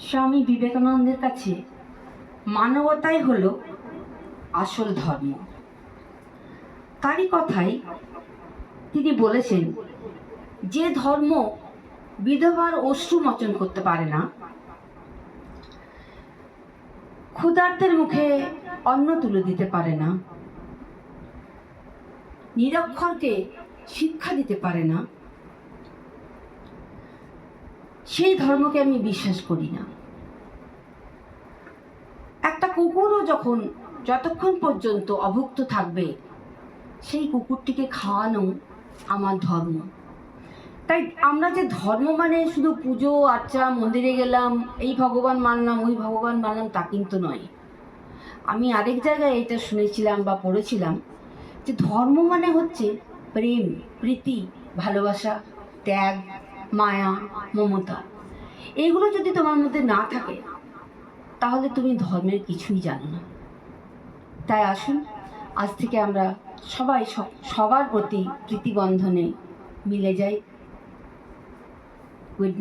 স্বামী বিবেকানন্দের কাছে মানবতাই হলো আসল ধর্ম। তারই কথাই তিনি বলেছেন, যে ধর্ম বিধবার অশ্রু মোচন করতে পারে না, ক্ষুধার্তের মুখে অন্ন তুলে দিতে পারে না, নিরক্ষরকে শিক্ষা দিতে পারে না, সেই ধর্মকে আমি বিশ্বাস করি না। একটা কুকুরও যতক্ষণ পর্যন্ত অভুক্ত থাকবে, সেই কুকুরটিকে খাওয়ানো আমার ধর্ম। তাই আমরা যে ধর্ম মানে শুধু পুজো আচ্চা, মন্দিরে গেলাম, এই ভগবান মানলাম, ওই ভগবান মানলাম, তা কিন্তু নয়। আমি আরেক জায়গায় এটা শুনেছিলাম বা পড়েছিলাম যে ধর্ম মানে হচ্ছে প্রেম, প্রীতি, ভালোবাসা, ত্যাগ, মায়া, মমতা। এগুলো যদি তোমার মধ্যে না থাকে, তাহলে তুমি ধর্মের কিছুই জানো না। তাই আসুন, আজ থেকে আমরা সবাই সবার প্রতি প্রীতিবন্ধনে মিলে যাই।